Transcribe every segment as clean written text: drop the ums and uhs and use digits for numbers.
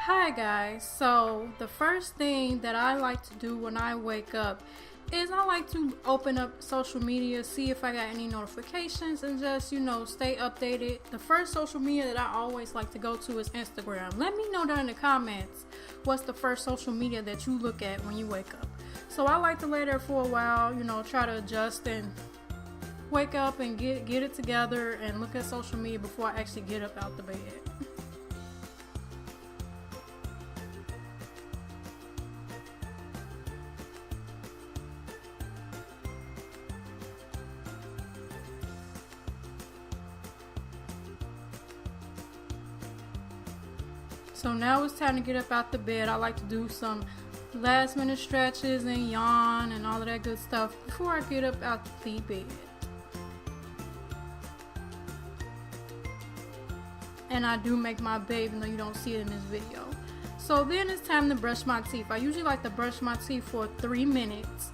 Hi guys, so the first thing that I like to do when I wake up is I like to open up social media, see if I got any notifications, and just, stay updated. The first social media that I always like to go to is Instagram. Let me know down in the comments what's the first social media that you look at when you wake up. So I like to lay there for a while, try to adjust and wake up and get it together and look at social media before I actually get up out the bed. So now it's time to get up out the bed. I like to do some last minute stretches and yawn and all of that good stuff before I get up out the bed. And I do make my bed even though you don't see it in this video. So then it's time to brush my teeth. I usually like to brush my teeth for 3 minutes.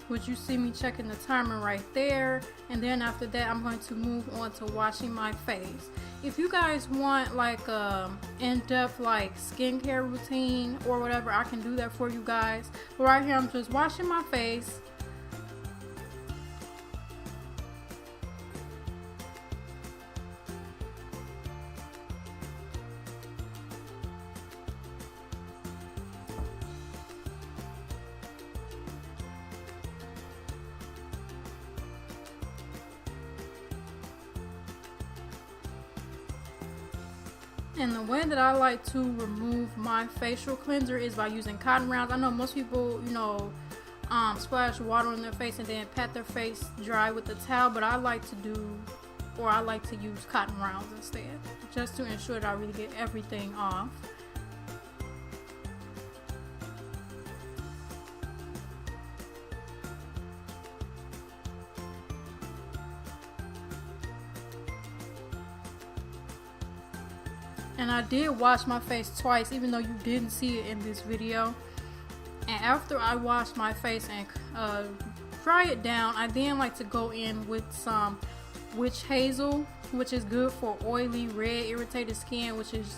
Which you see me checking the timer right there, and then after that I'm going to move on to washing my face. If you guys want like a in-depth like skincare routine or whatever, I can do that for you guys. But right here I'm just washing my face. And the way that I like to remove my facial cleanser is by using cotton rounds. I know most people, splash water on their face and then pat their face dry with the towel, but I like to use cotton rounds instead, just to ensure that I really get everything off. And I did wash my face twice, even though you didn't see it in this video. And after I wash my face and dry it down, I then like to go in with some witch hazel, which is good for oily, red, irritated skin, which is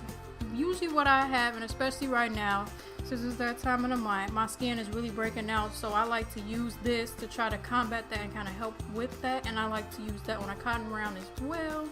usually what I have. And especially right now, since it's that time of the month, my skin is really breaking out. So I like to use this to try to combat that and kind of help with that. And I like to use that on a cotton round as well.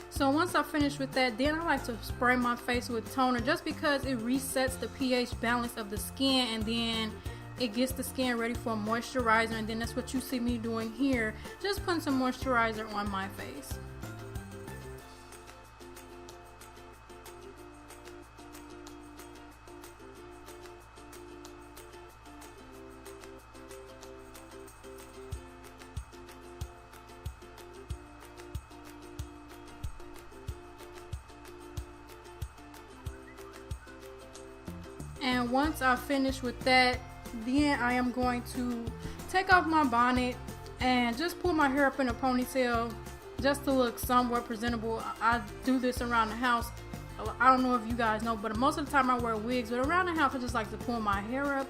So once I finish with that, then I like to spray my face with toner just because it resets the pH balance of the skin, and then it gets the skin ready for a moisturizer, and then that's what you see me doing here, just putting some moisturizer on my face. And once I finish with that, then I am going to take off my bonnet and just pull my hair up in a ponytail just to look somewhat presentable. I do this around the house. I don't know if you guys know, but most of the time I wear wigs, but around the house I just like to pull my hair up.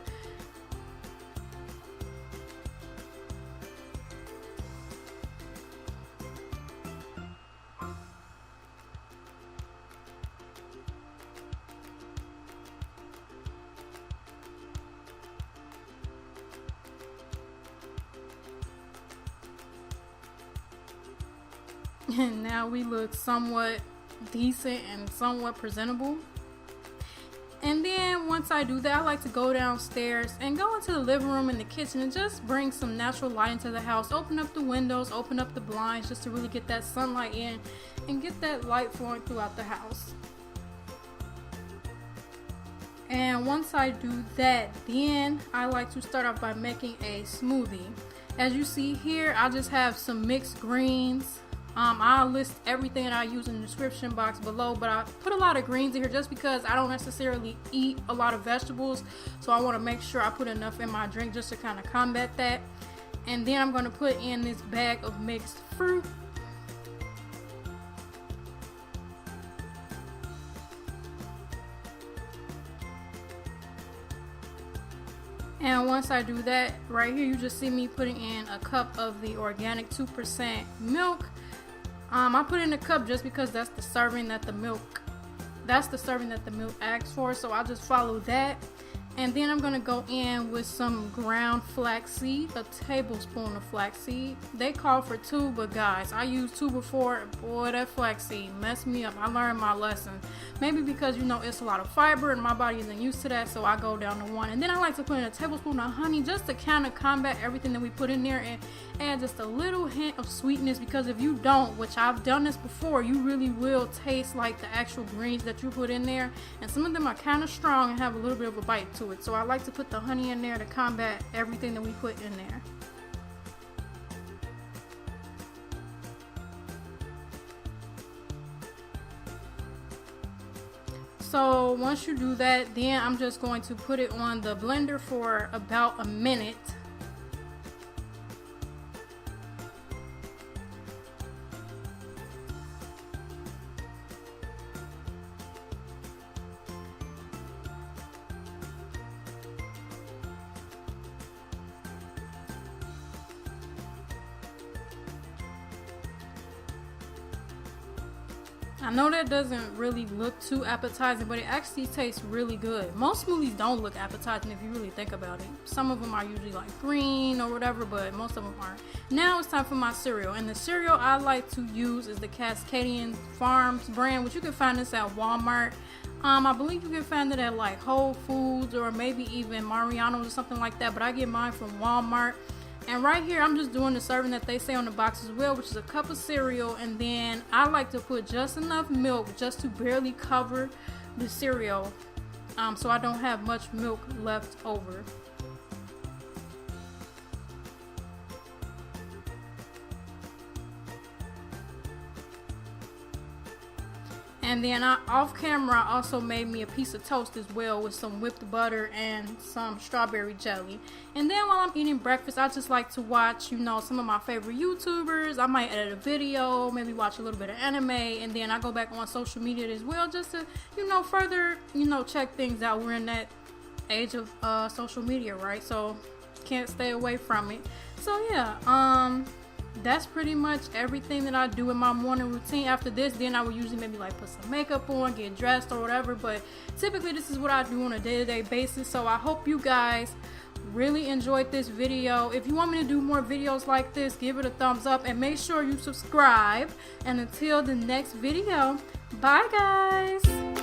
And now we look somewhat decent and somewhat presentable. And then once I do that, I like to go downstairs and go into the living room and the kitchen and just bring some natural light into the house. Open up the windows, open up the blinds just to really get that sunlight in and get that light flowing throughout the house. And once I do that, then I like to start off by making a smoothie. As you see here, I just have some mixed greens. I'll list everything that I use in the description box below, but I put a lot of greens in here just because I don't necessarily eat a lot of vegetables, so I want to make sure I put enough in my drink just to kind of combat that. And then I'm going to put in this bag of mixed fruit. And once I do that, right here you just see me putting in a cup of the organic 2% milk. I put in a cup just because that's the serving that the milk asks for, so I'll just follow that. And then I'm gonna go in with some ground flaxseed, a tablespoon of flaxseed. They call for 2, but guys, I used 2 before. Boy, that flaxseed messed me up. I learned my lesson. Maybe because, you know, it's a lot of fiber and my body isn't used to that, so I go down to 1. And then I like to put in a tablespoon of honey just to kind of combat everything that we put in there and add just a little hint of sweetness, because if you don't, which I've done this before, you really will taste like the actual greens that you put in there. And some of them are kind of strong and have a little bit of a bite to it. So I like to put the honey in there to combat everything that we put in there. So once you do that, then I'm just going to put it on the blender for about a minute. I know that doesn't really look too appetizing, but it actually tastes really good. Most smoothies don't look appetizing if you really think about it. Some of them are usually like green or whatever, but most of them aren't. Now it's time for my cereal, and the cereal I like to use is the Cascadian Farms brand, which you can find this at Walmart. I believe you can find it at like Whole Foods or maybe even Mariano's or something like that, but I get mine from Walmart. And right here, I'm just doing the serving that they say on the box as well, which is a cup of cereal. And then I like to put just enough milk just to barely cover the cereal, so I don't have much milk left over. And then off camera, I also made me a piece of toast as well with some whipped butter and some strawberry jelly. And then while I'm eating breakfast, I just like to watch, you know, some of my favorite YouTubers. I might edit a video, maybe watch a little bit of anime, and then I go back on social media as well just to, you know, further, you know, check things out. We're in that age of social media, right? So can't stay away from it. So yeah, that's pretty much everything that I do in my morning routine. After this, then I would usually maybe like put some makeup on, get dressed or whatever, but typically this is what I do on a day-to-day basis. So I hope you guys really enjoyed this video. If you want me to do more videos like this, give it a thumbs up and make sure you subscribe. And until the next video, bye guys.